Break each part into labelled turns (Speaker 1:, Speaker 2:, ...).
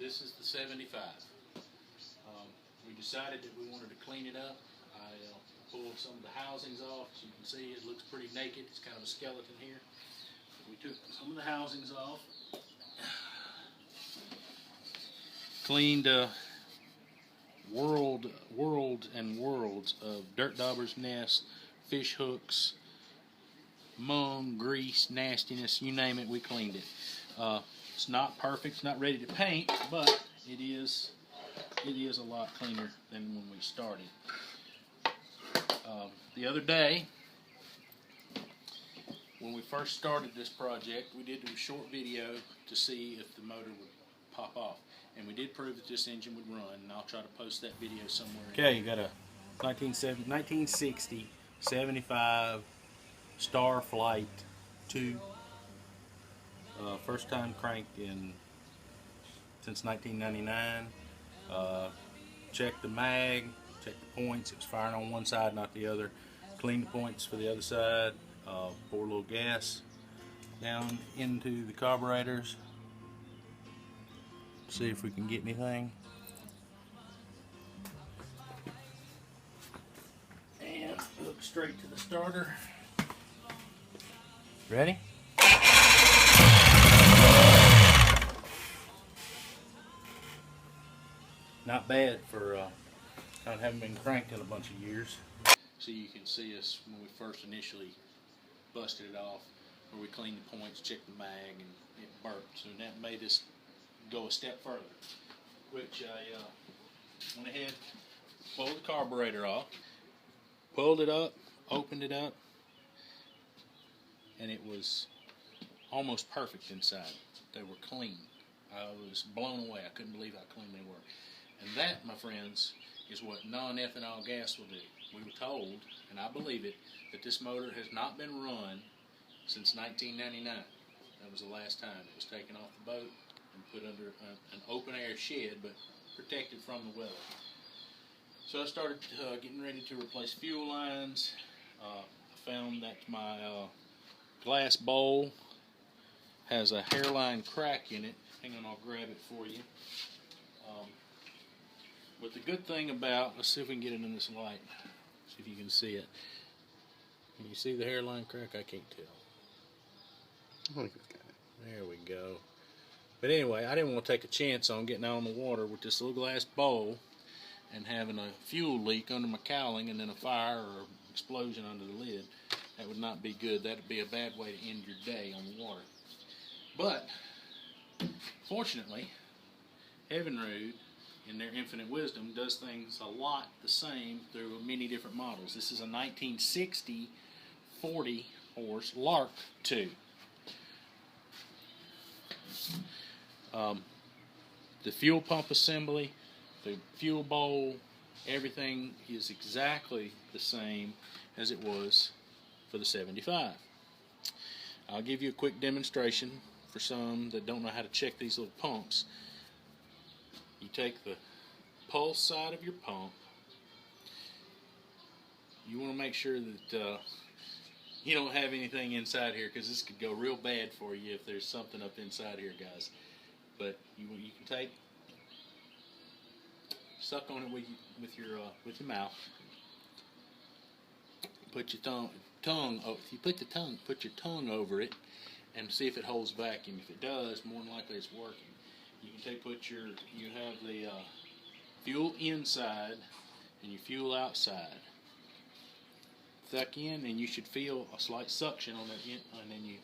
Speaker 1: This is the 75. We decided that we wanted to clean it up. I pulled some of the housings off. As you can see, it looks pretty naked. It's kind of a skeleton here. We took some of the housings off. Cleaned worlds of dirt daubers, nests, fish hooks, mung, grease, nastiness, you name it, we cleaned it. It's not perfect, it's not ready to paint, but it is a lot cleaner than when we started. The other day, when we first started this project, we did a short video to see if the motor would pop off. And we did prove that this engine would run, and I'll try to post that video somewhere. Okay, you got a 1960 75 Starflite 2. First time cranked since 1999. Checked the mag, checked the points. It was firing on one side, not the other. Cleaned the points for the other side. Pour a little gas down into the carburetors. See if we can get anything. And look straight to the starter. Ready? Not bad for not having been cranked in a bunch of years. So you can see us when we first initially busted it off, where we cleaned the points, checked the mag, and it burped. So that made us go a step further, which I went ahead, pulled the carburetor off, pulled it up, opened it up, and it was almost perfect inside. They were clean. I was blown away. I couldn't believe how clean they were. And that, my friends, is what non-ethanol gas will do. We were told, and I believe it, that this motor has not been run since 1999. That was the last time. It was taken off the boat and put under an open air shed, but protected from the weather. So I started getting ready to replace fuel lines. I found that my glass bowl has a hairline crack in it. Hang on, I'll grab it for you. But the good thing about, let's see if we can get it in this light. See if you can see it. Can you see the hairline crack? I can't tell. There we go. But anyway, I didn't want to take a chance on getting out on the water with this little glass bowl and having a fuel leak under my cowling and then a fire or explosion under the lid. That would not be good. That would be a bad way to end your day on the water. But, fortunately, Evinrude, in their infinite wisdom, does things a lot the same through many different models. This is a 1960 40 horse Lark 2. The fuel pump assembly, the fuel bowl, everything is exactly the same as it was for the 75. I'll give you a quick demonstration for some that don't know how to check these little pumps. You take the pulse side of your pump. You want to make sure that you don't have anything inside here, because this could go real bad for you if there's something up inside here, guys. But you can take, suck on it with your mouth. Put your tongue. If you put your tongue over it, and see if it holds vacuum. If it does, more than likely it's working. You can you have the fuel inside and your fuel outside. Suck in, and you should feel a slight suction on that, and then you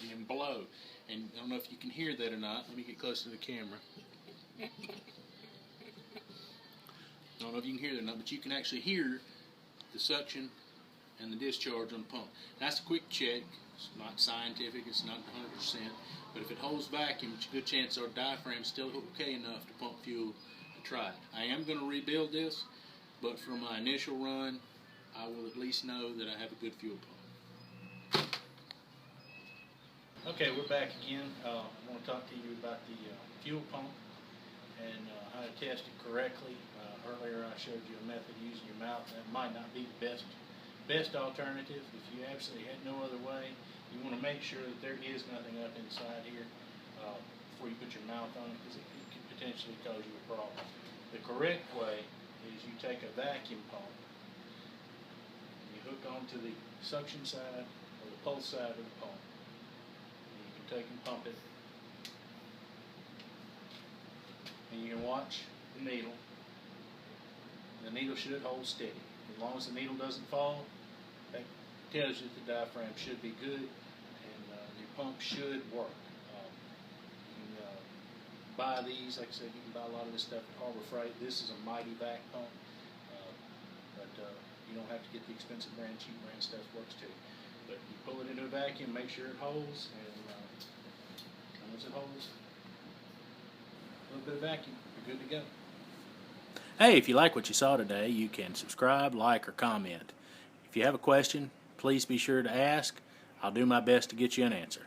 Speaker 1: can blow. And I don't know if you can hear that or not. Let me get close to the camera. I don't know if you can hear that or not, but you can actually hear the suction and the discharge on the pump. That's a quick check. It's not scientific, it's not 100%, but if it holds vacuum, it's a good chance our diaphragm's still okay enough to pump fuel to try it. I am going to rebuild this, but for my initial run, I will at least know that I have a good fuel pump. Okay, we're back again. I want to talk to you about the fuel pump and how to test it correctly. Earlier I showed you a method using your mouth. That might not be the best alternative. If you absolutely had no other way, you want to make sure that there is nothing up inside here. before you put your mouth on it, because it could potentially cause you a problem. The correct way is you take a vacuum pump, you hook onto the suction side or the pulse side of the pump, and you can take and pump it, and you can watch the needle. The needle should hold steady. As long as the needle doesn't fall, that tells you that the diaphragm should be good, and your pump should work. You can buy these, like I said, you can buy a lot of this stuff at Harbor Freight. This is a Mighty Vac pump, but you don't have to get the expensive brand. Cheap brand stuff works too. But you pull it into a vacuum, make sure it holds, and once it holds, a little bit of vacuum, you're good to go. Hey, if you like what you saw today, you can subscribe, like, or comment. If you have a question, please be sure to ask. I'll do my best to get you an answer.